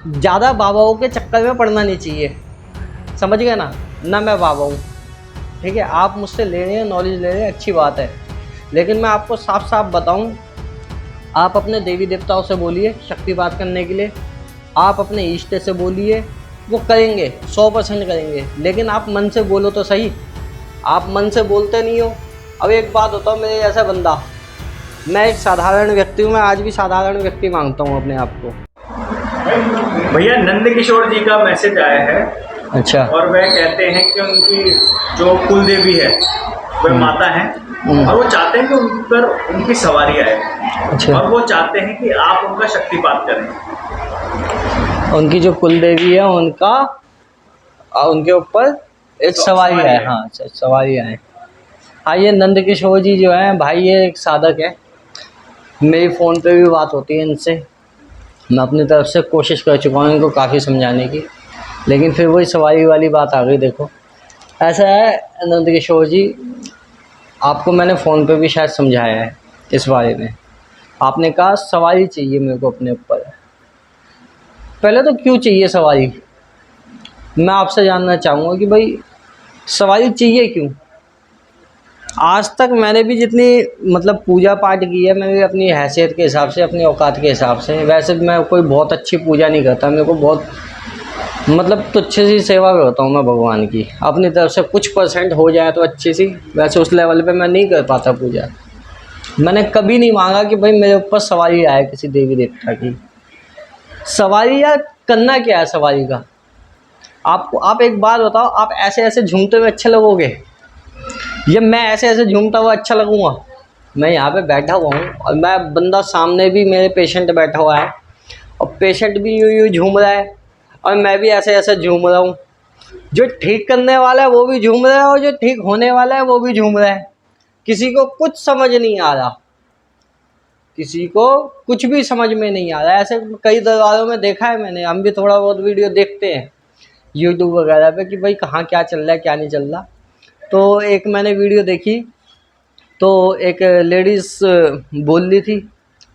ज़्यादा बाबाओं के चक्कर में पड़ना नहीं चाहिए, समझ गए ना। ना मैं बाबा हूँ, ठीक है। आप मुझसे ले रहे हैं, नॉलेज ले रहे हैं, अच्छी बात है, लेकिन मैं आपको साफ साफ बताऊँ, आप अपने देवी देवताओं से बोलिए शक्तिपात करने के लिए, आप अपने इष्ट से बोलिए, वो करेंगे, 100% करेंगे। लेकिन आप मन से बोलो तो सही, आप मन से बोलते नहीं हो। अब एक बात होता है, मेरे जैसा बंदा, मैं एक साधारण व्यक्ति हूँ, मैं आज भी साधारण व्यक्ति मांगता हूँ अपने आप को। भैया नंद किशोर जी का मैसेज आया है। अच्छा। और वह कहते हैं कि उनकी जो कुल देवी है वह माता है, और वो चाहते हैं कि उन पर उनकी सवारी आए। अच्छा। और वो चाहते हैं कि आप उनका शक्तिपात करें। उनकी जो कुल देवी है उनका उनके ऊपर एक सवारी सवारी है। है। हाँ, सवारी है। हाँ, ये नंद किशोर जी जो है भाई, ये एक साधक है, मेरी फ़ोन पे भी बात होती है इनसे, मैं अपनी तरफ से कोशिश कर चुका हूँ इनको काफ़ी समझाने की, लेकिन फिर वही सवारी वाली बात आ गई। देखो ऐसा है नंद किशोर जी, आपको मैंने फ़ोन पे भी शायद समझाया है इस बारे में। आपने कहा सवारी चाहिए मेरे को अपने ऊपर। पहले तो क्यों चाहिए सवारी, मैं आपसे जानना चाहूँगा कि भाई सवारी चाहिए क्यों। आज तक मैंने भी जितनी मतलब पूजा पाठ की है, मैं भी अपनी हैसियत के हिसाब से, अपनी औकात के हिसाब से, वैसे मैं कोई बहुत अच्छी पूजा नहीं करता, मेरे को बहुत मतलब तुच्छ सी सेवा करता हूँ मैं भगवान की, अपनी तरफ से कुछ परसेंट हो जाए तो अच्छी सी, वैसे उस लेवल पे मैं नहीं कर पाता पूजा। मैंने कभी नहीं मांगा कि भाई मेरे ऊपर सवारी आए किसी देवी देवता की। सवारी या करना क्या है सवारी का, आपको आप एक बात बताओ, आप ऐसे ऐसे झूमते हुए अच्छे लगोगे या मैं ऐसे ऐसे झूमता हुआ अच्छा लगूंगा। मैं यहाँ पे बैठा हुआ हूँ और मैं बंदा सामने भी मेरे पेशेंट बैठा हुआ है, और पेशेंट भी यूँ यूँ झूम रहा है, और मैं भी ऐसे ऐसे झूम रहा हूँ। जो ठीक करने वाला है वो भी झूम रहा है, और जो ठीक होने वाला है वो भी झूम रहा है। किसी को कुछ समझ नहीं आ रहा, किसी को कुछ भी समझ में नहीं आ रहा है। ऐसे कई दरबारों में देखा है मैंने, हम भी थोड़ा बहुत वीडियो देखते हैं यूट्यूब वगैरह पे कि भाई कहाँ क्या चल रहा है क्या नहीं चल रहा। तो एक मैंने वीडियो देखी, तो एक लेडीज़ बोल रही थी,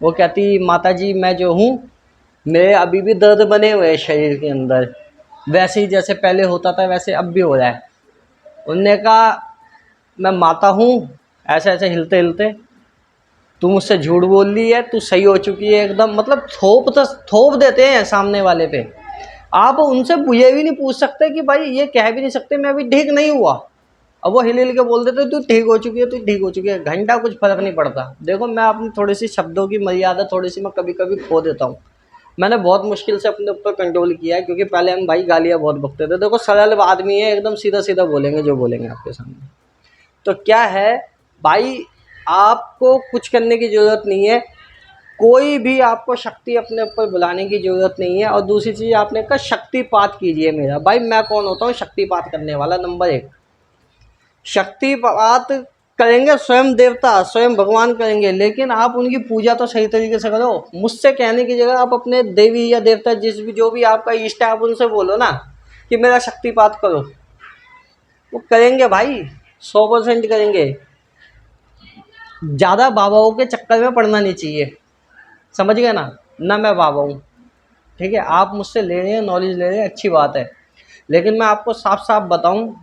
वो कहती माता जी मैं जो हूँ, मेरे अभी भी दर्द बने हुए हैं शरीर के अंदर, वैसे ही जैसे पहले होता था वैसे अब भी हो रहा है। उनने कहा मैं माता हूँ, ऐसे ऐसे हिलते हिलते, तू मुझसे झूठ बोल रही है, तू सही हो चुकी है एकदम, मतलब थोप देते हैं सामने वाले पे। आप उनसे ये भी नहीं पूछ सकते कि भाई, ये कह भी नहीं सकते मैं अभी ठीक नहीं हुआ, अब वो हिल हिल के बोल देते तू ठीक हो चुकी है, तू ठीक हो चुकी है, घंटा कुछ फर्क नहीं पड़ता। देखो मैं अपनी थोड़ी सी शब्दों की मर्यादा थोड़ी सी मैं कभी कभी खो देता हूँ। मैंने बहुत मुश्किल से अपने ऊपर कंट्रोल किया है, क्योंकि पहले हम भाई गालियाँ बहुत बकते थे। देखो सरल आदमी है, एकदम सीधा सीधा बोलेंगे जो बोलेंगे आपके सामने। तो क्या है भाई, आपको कुछ करने की ज़रूरत नहीं है, कोई भी आपको शक्ति अपने ऊपर बुलाने की ज़रूरत नहीं है। और दूसरी चीज़ आपने कहा शक्तिपात कीजिए मेरा, भाई मैं कौन होता हूँ शक्तिपात करने वाला। नंबर एक, शक्तिपात करेंगे स्वयं देवता, स्वयं भगवान करेंगे, लेकिन आप उनकी पूजा तो सही तरीके से करो। मुझसे कहने की जगह आप अपने देवी या देवता जिस भी जो भी आपका इष्ट है, आप उनसे बोलो ना कि मेरा शक्तिपात करो, वो करेंगे भाई, 100% करेंगे। ज़्यादा बाबाओं के चक्कर में पड़ना नहीं चाहिए, समझ गए ना। ना मैं बाबा हूँ, ठीक है। आप मुझसे ले रहे हैं, नॉलेज ले रहे हैं, अच्छी बात है, लेकिन मैं आपको साफ साफ बताऊँ,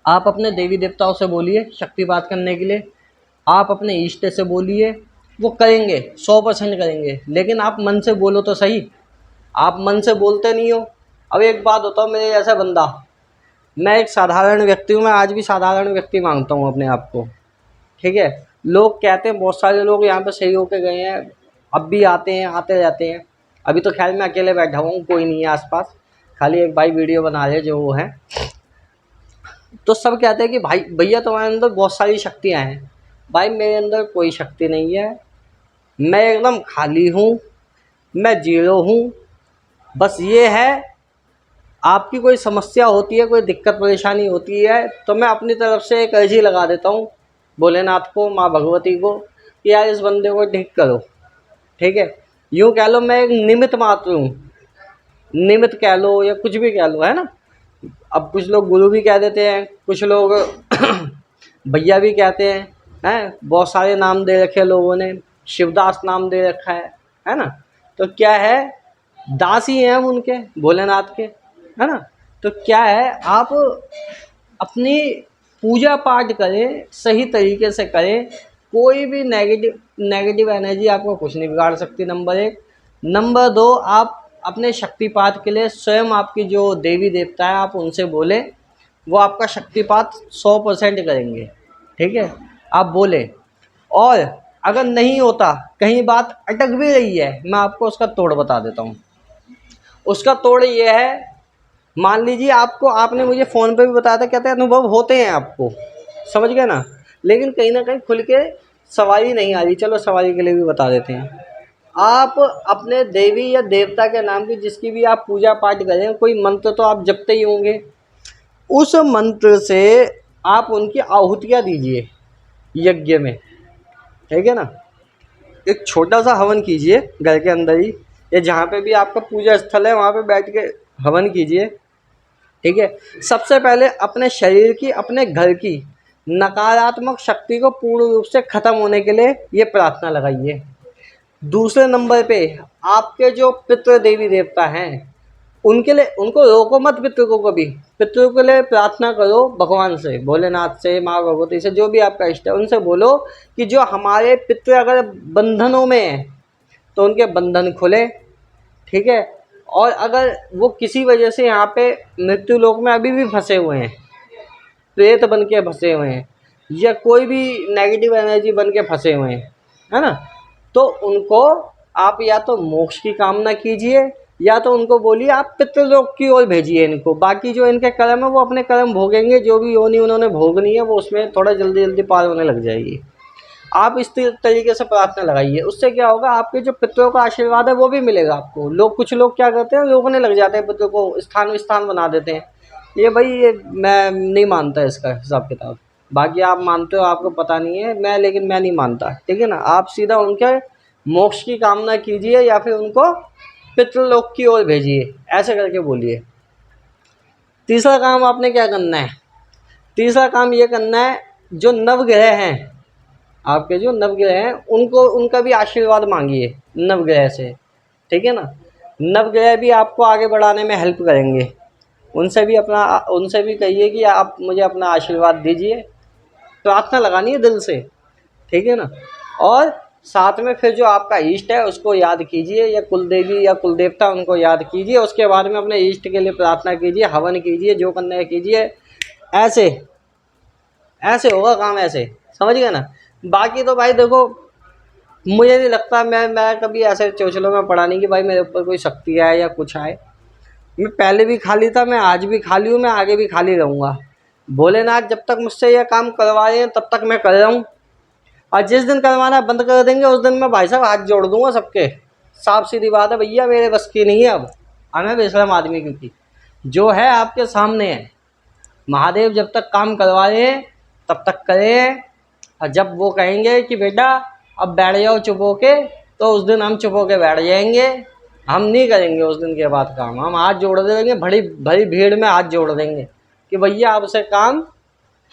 आप अपने देवी देवताओं से बोलिए शक्तिपात करने के लिए, आप अपने इष्ट से बोलिए, वो करेंगे, 100% करेंगे। लेकिन आप मन से बोलो तो सही, आप मन से बोलते नहीं हो। अब एक बात होता है, मेरे जैसा बंदा, मैं एक साधारण व्यक्ति हूँ, मैं आज भी साधारण व्यक्ति मांगता हूँ अपने आप को, ठीक है। लोग कहते हैं, बहुत सारे लोग यहाँ पे सही होके गए हैं, अब भी आते हैं, आते रहते हैं। अभी तो खैर मैं अकेले बैठा हुआ हूँ, कोई नहीं है आसपास, खाली एक भाई वीडियो बना रहे जो वो है। तो सब कहते हैं कि भाई भैया तुम्हारे अंदर बहुत सारी शक्तियाँ हैं। भाई मेरे अंदर कोई शक्ति नहीं है, मैं एकदम खाली हूँ, मैं जीरो हूँ। बस ये है, आपकी कोई समस्या होती है, कोई दिक्कत परेशानी होती है, तो मैं अपनी तरफ से एक अर्जी लगा देता हूँ भोलेनाथ को, माँ भगवती को, कि यार इस बंदे को ठीक करो, ठीक है। यूँ कह लो मैं एक निमित्त मात्र हूँ, निमित्त कह लो या कुछ भी कह लो, है ना। अब कुछ लोग गुरु भी कह देते हैं, कुछ लोग भैया भी कहते हैं बहुत सारे नाम दे रखे हैं लोगों ने, शिवदास नाम दे रखा है ना। तो क्या है, दास ही हैं हम उनके, भोलेनाथ के, है ना। तो क्या है, आप अपनी पूजा पाठ करें, सही तरीके से करें, कोई भी नेगेटिव एनर्जी आपको कुछ नहीं बिगाड़ सकती, नंबर एक। नंबर दो, आप अपने शक्तिपात के लिए स्वयं आपकी जो देवी देवता है आप उनसे बोले, वो आपका शक्तिपात 100% करेंगे, ठीक है। आप बोले, और अगर नहीं होता, कहीं बात अटक भी रही है, मैं आपको उसका तोड़ बता देता हूँ। उसका तोड़ ये है, मान लीजिए आपने मुझे फ़ोन पे भी बताया था, कहते हैं अनुभव होते हैं आपको, समझ गए ना, लेकिन कहीं ना कहीं खुल के सवारी नहीं आ रही। चलो सवारी के लिए भी बता देते हैं। आप अपने देवी या देवता के नाम की जिसकी भी आप पूजा पाठ करें, कोई मंत्र तो आप जपते ही होंगे, उस मंत्र से आप उनकी आहुतियाँ दीजिए यज्ञ में, ठीक है ना। एक छोटा सा हवन कीजिए घर के अंदर ही, या जहाँ पे भी आपका पूजा स्थल है वहाँ पे बैठ के हवन कीजिए, ठीक है। सबसे पहले अपने शरीर की, अपने घर की नकारात्मक शक्ति को पूर्ण रूप से ख़त्म होने के लिए ये प्रार्थना लगाइए। दूसरे नंबर पे आपके जो पितृ देवी देवता हैं उनके लिए, उनको रोको मत, पितृ को कभी, पितृ के लिए प्रार्थना करो भगवान से, भोलेनाथ से, माँ भगवती से, जो भी आपका इष्ट है उनसे बोलो कि जो हमारे पितृ अगर बंधनों में हैं तो उनके बंधन खुले, ठीक है। और अगर वो किसी वजह से यहाँ पे मृत्यु लोक में अभी भी फंसे हुए हैं, प्रेत बन के फंसे हुए हैं, या कोई भी नेगेटिव एनर्जी बन के फंसे हुए हैं, है ना, तो उनको आप या तो मोक्ष की कामना कीजिए, या तो उनको बोलिए आप पितृलोक की ओर भेजिए इनको। बाकी जो इनके कर्म है वो अपने कर्म भोगेंगे, जो भी योनि उन्होंने भोगनी है वो उसमें थोड़ा जल्दी जल्दी पार होने लग जाएगी। आप इस तरीके से प्रार्थना लगाइए, उससे क्या होगा, आपके जो पितरों का आशीर्वाद है वो भी मिलेगा आपको। कुछ लोग क्या करते हैं, रोकने लग जाते हैं, पितरों को स्थान बना देते हैं। ये भाई, ये मैं नहीं मानता इसका हिसाब किताब। बाकी आप मानते हो, आपको पता नहीं है, लेकिन मैं नहीं मानता, ठीक है ना। आप सीधा उनके मोक्ष की कामना कीजिए या फिर उनको पितृलोक की ओर भेजिए, ऐसे करके बोलिए। तीसरा काम आपने क्या करना है, तीसरा काम ये करना है, जो नवग्रह हैं, आपके जो नवग्रह हैं उनको, उनका भी आशीर्वाद मांगिए नवग्रह से, ठीक है ना। नवग्रह भी आपको आगे बढ़ाने में हेल्प करेंगे, उनसे भी कहिए कि आप मुझे अपना आशीर्वाद दीजिए, प्रार्थना लगानी है दिल से, ठीक है ना। और साथ में फिर जो आपका इष्ट है उसको याद कीजिए, या कुलदेवी या कुलदेवता उनको याद कीजिए, उसके बाद में अपने इष्ट के लिए प्रार्थना कीजिए, हवन कीजिए, जो करना है कीजिए। ऐसे ऐसे होगा काम, ऐसे, समझ गए ना। बाकी तो भाई देखो, मुझे नहीं लगता, मैं कभी ऐसे चौचलों में पड़ा नहीं कि भाई मेरे ऊपर कोई शक्ति आए या कुछ आए। मैं पहले भी खाली था, मैं आज भी खाली हूँ, मैं आगे भी खाली रहूँगा। भोलेनाथ जब तक मुझसे यह काम करवाए हैं तब तक मैं कर रहा हूँ, और जिस दिन करवाना बंद कर देंगे उस दिन मैं भाई साहब हाथ जोड़ दूंगा सबके। साफ सीधी बात है भैया, मेरे बस की नहीं है अब मैं बेशरम आदमी, क्योंकि जो है आपके सामने है। महादेव जब तक काम करवा रहे हैं तब तक करें, और जब वो कहेंगे कि बेटा अब बैठ जाओ चुप होके, तो उस दिन हम चुप होके बैठ जाएंगे। हम नहीं करेंगे उस दिन के बाद काम, हम हाथ जोड़ देंगे, बड़ी भरी भीड़ में हाथ जोड़ देंगे कि भैया आपसे काम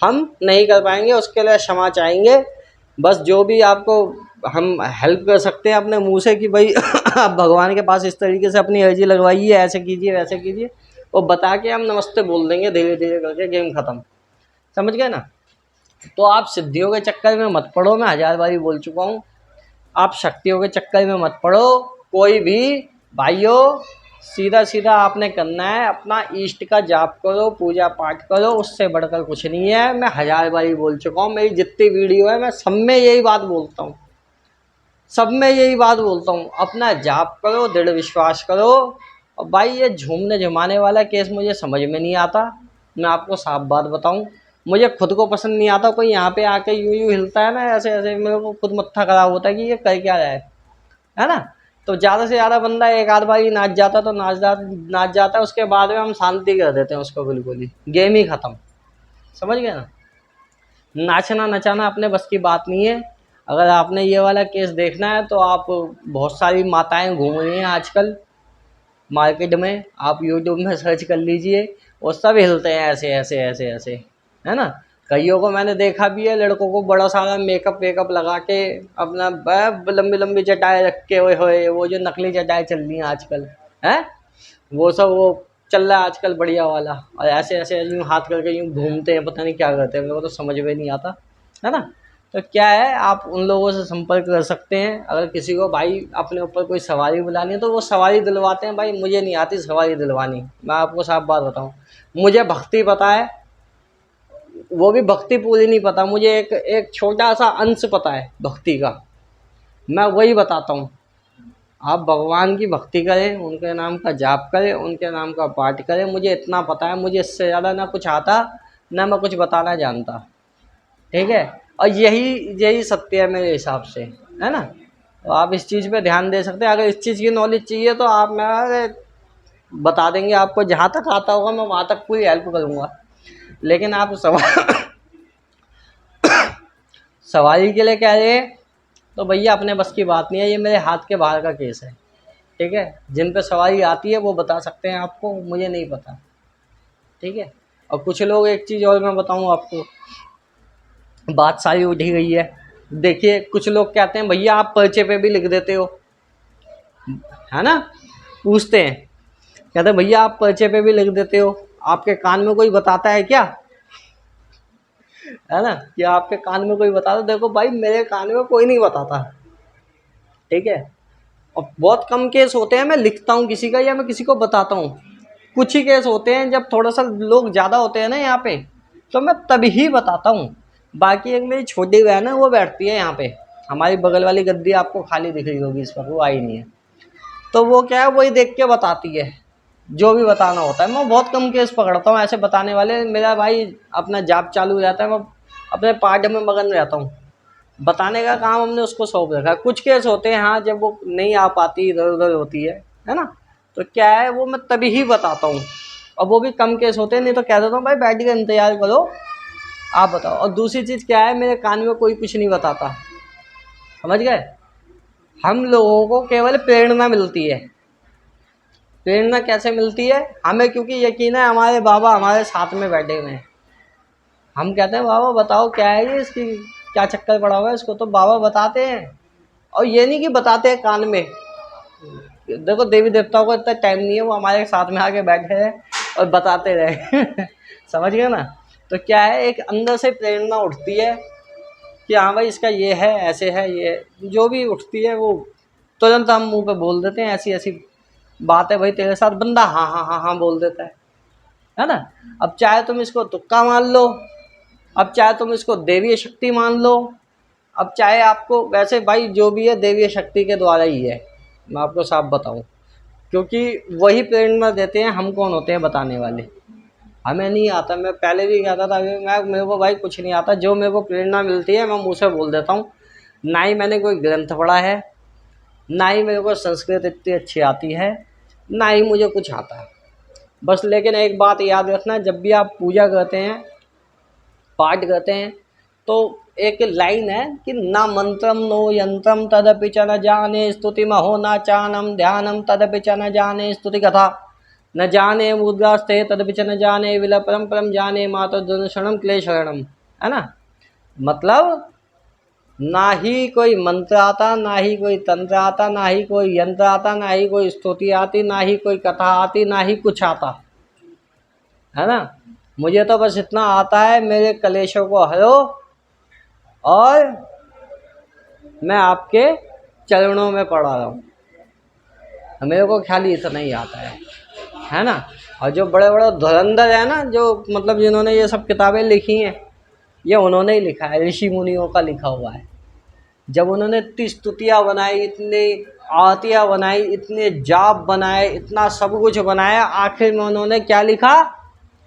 हम नहीं कर पाएंगे, उसके लिए क्षमा चाहेंगे। बस जो भी आपको हम हेल्प कर सकते हैं अपने मुंह से कि भाई आप भगवान के पास इस तरीके से अपनी अर्जी लगवाइए, ऐसे कीजिए वैसे कीजिए, वो बता के हम नमस्ते बोल देंगे, धीरे धीरे करके गेम ख़त्म, समझ गए ना। तो आप सिद्धियों के चक्कर में मत पड़ो, मैं 1000 बारी बोल चुका हूँ। आप शक्तियों के चक्कर में मत पड़ो कोई भी भाइयों। सीधा सीधा आपने करना है, अपना इष्ट का जाप करो, पूजा पाठ करो, उससे बढ़कर कुछ नहीं है। मैं 1000 बारी बोल चुका हूँ, मेरी जितनी वीडियो है मैं सब में यही बात बोलता हूँ, सब में यही बात बोलता हूँ। अपना जाप करो, दृढ़ विश्वास करो। और भाई ये झूमने झुमाने वाला केस मुझे समझ में नहीं आता, मैं आपको साफ बात बताऊँ। मुझे खुद को पसंद नहीं आता कोई यहाँ पे आके यूँ यूँ हिलता है ना, ऐसे ऐसे, मेरे को खुद मत्था खराब होता है कि ये कर क्या रहा है ना। तो ज़्यादा से ज़्यादा बंदा एक आध बार ही नाच जाता तो नाच जाता है, उसके बाद में हम शांति कर देते हैं उसको, बिल्कुल ही गेम ही ख़त्म, समझ गए ना। नाचना नचाना अपने बस की बात नहीं है। अगर आपने ये वाला केस देखना है तो आप, बहुत सारी माताएं घूम रही हैं आजकल मार्केट में, आप यूट्यूब में सर्च कर लीजिए, वो सब हिलते हैं ऐसे ऐसे ऐसे ऐसे, है ना। कईयों को मैंने देखा भी है, लड़कों को बड़ा सारा मेकअप वेकअप लगा के, अपना लंबी लंबी चटाई रख के, हुए वो जो नकली चटाई चल रही हैं आजकल, है, वो सब वो चल रहा है आजकल बढ़िया वाला, और ऐसे ऐसे यूँ हाथ करके यूँ घूमते हैं, पता नहीं क्या करते हैं, मेरे को तो समझ में नहीं आता, है ना। तो क्या है, आप उन लोगों से संपर्क कर सकते हैं। अगर किसी को भाई अपने ऊपर कोई सवारी बुलानी है तो वो सवारी दिलवाते हैं। भाई मुझे नहीं आती सवारी दिलवानी, मैं आपको साफ बात बताऊँ। मुझे भक्ति पता है, वो भी भक्ति पूरी नहीं पता, मुझे एक एक छोटा सा अंश पता है भक्ति का, मैं वही बताता हूँ। आप भगवान की भक्ति करें, उनके नाम का जाप करें, उनके नाम का पाठ करें, मुझे इतना पता है, मुझे इससे ज़्यादा ना कुछ आता, ना मैं कुछ बताना जानता, ठीक है। और यही यही सत्य है मेरे हिसाब से, है ना। तो आप इस चीज़ पे ध्यान दे सकते हैं। अगर इस चीज़ की नॉलेज चाहिए तो आप, मैं बता देंगे आपको, जहाँ तक आता होगा मैं वहाँ तक पूरी हेल्प करूँगा। लेकिन आप सवारी के लिए कह रहे हैं तो भैया अपने बस की बात नहीं है, ये मेरे हाथ के बाहर का केस है, ठीक है। जिन पे सवारी आती है वो बता सकते हैं आपको, मुझे नहीं पता, ठीक है। और कुछ लोग, एक चीज़ और मैं बताऊँ आपको, बात सारी उठी गई है। देखिए कुछ लोग कहते हैं भैया आप पर्चे पे भी लिख देते हो, है ना, पूछते हैं, कहते हैं भैया आप पर्चे पे भी लिख देते हो, आपके कान में कोई बताता है क्या, है ना, कि आपके कान में कोई बताता। देखो भाई मेरे कान में कोई नहीं बताता, ठीक है। और बहुत कम केस होते हैं मैं लिखता हूँ किसी का या मैं किसी को बताता हूँ, कुछ ही केस होते हैं जब थोड़ा सा लोग ज़्यादा होते हैं ना यहाँ पे, तो मैं तभी ही बताता हूँ। बाकी एक मेरी छोटी बहन है, वो बैठती है यहाँ पे, हमारी बगल वाली गद्दी आपको खाली दिख रही होगी इस पर, वो आई नहीं है, तो वो क्या है, वही देख के बताती है जो भी बताना होता है। मैं बहुत कम केस पकड़ता हूँ ऐसे बताने वाले, मेरा भाई अपना जाप चालू रहता है, मैं अपने पाठ में मगन रहता हूँ, बताने का काम हमने उसको सौंप रखा है। कुछ केस होते हैं हाँ, जब वो नहीं आ पाती, इधर उधर होती है ना, तो क्या है वो मैं तभी ही बताता हूँ। और वो भी कम केस होते हैं, नहीं तो कह देता हूँ भाई बैठ के इंतजार करो, आप बताओ। और दूसरी चीज़ क्या है, मेरे कान में कोई कुछ नहीं बताता, समझ गए। हम लोगों को केवल प्रेरणा मिलती है। प्रेरणा कैसे मिलती है हमें, क्योंकि यकीन है हमारे बाबा हमारे साथ में बैठे हुए हैं। हम कहते हैं बाबा बताओ क्या है ये, इसकी क्या चक्कर पड़ा हुआ है इसको, तो बाबा बताते हैं। और ये नहीं कि बताते हैं कान में, देखो देवी देवताओं को इतना टाइम नहीं है, वो हमारे साथ में आके बैठे हैं और बताते रहे समझ गए ना। तो क्या है, एक अंदर से प्रेरणा उठती है कि हाँ भाई इसका ये है, ऐसे है, ये जो भी उठती है वो तुरंत हम मुंह पे बोल देते हैं, ऐसी ऐसी बात है भाई तेरे साथ, बंदा हाँ हाँ हाँ हाँ बोल देता है ना। अब चाहे तुम इसको तुक्का मान लो, अब चाहे तुम इसको देवीय शक्ति मान लो, अब चाहे आपको, वैसे भाई जो भी है देवीय शक्ति के द्वारा ही है, मैं आपको साफ बताऊं, क्योंकि वही प्रेरणा देते हैं। हम कौन होते हैं बताने वाले, हमें नहीं आता। मैं पहले भी कहता था, मैं मेरे को भाई कुछ नहीं आता, जो मेरे को प्रेरणा मिलती है मैं मुँह से बोल देता हूँ। ना ही मैंने कोई ग्रंथ पढ़ा है, ना ही मेरे को संस्कृत इतनी अच्छी आती है, ना ही मुझे कुछ आता है बस। लेकिन एक बात याद रखना, जब भी आप पूजा करते हैं, पाठ करते हैं, तो एक लाइन है कि ना मंत्रम नो यंत्रम तदपि च न जाने स्तुति महो न चानम ध्यानम तदपि च न जाने स्तुति कथा न जाने मुद्रास्ते तदपि च न जाने विल परम परम जाने मातो दर्शनम क्लेशरणम, है ना। मतलब ना ही कोई मंत्र आता, ना ही कोई तंत्र आता, ना ही कोई यंत्र आता, ना ही कोई स्तुति आती, ना ही कोई कथा आती, ना ही कुछ आता, है ना। मुझे तो बस इतना आता है, मेरे कलेशों को हरो और मैं आपके चरणों में पड़ा रहा हूँ, मेरे को खाली इतना ही आता है ना। और जो बड़े बड़े धुरंधर है ना, जो मतलब जिन्होंने ये सब किताबें लिखी हैं, ये उन्होंने ही लिखा है, ऋषि मुनियों का लिखा हुआ है। जब उन्होंने इतनी स्तुतियाँ बनाई, इतनी आरतियाँ बनाई, इतने जाप बनाए, इतना सब कुछ बनाया, आखिर में उन्होंने क्या लिखा,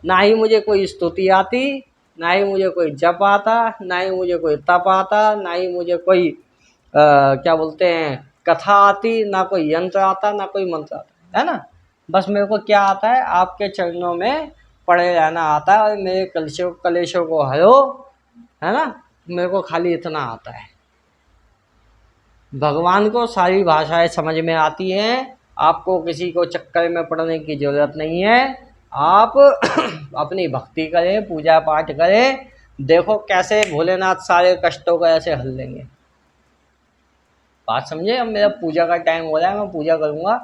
ना ही मुझे कोई स्तुति आती, ना ही मुझे कोई जप आता, ना ही मुझे कोई तप आता, ना ही मुझे कोई क्या बोलते हैं कथा आती, ना कोई यंत्र आता, ना कोई मंत्र आता, है ना। बस मेरे को क्या आता है, आपके चरणों में पड़े रहना आता है और मेरे कलेशों को हरो, है ना। मेरे को खाली इतना आता है। भगवान को सारी भाषाएं समझ में आती हैं, आपको किसी को चक्कर में पड़ने की ज़रूरत नहीं है। आप अपनी भक्ति करें, पूजा पाठ करें, देखो कैसे भोलेनाथ सारे कष्टों को ऐसे हल लेंगे। बात समझे। अब मेरा पूजा का टाइम हो रहा है, मैं पूजा करूँगा,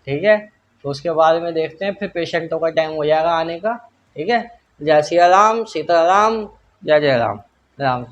ठीक है। तो उसके बाद में देखते हैं, फिर पेशेंटों का टाइम हो जाएगा आने का। ठीक है, जय सिया राम, सीता राम, जय जय राम, राम।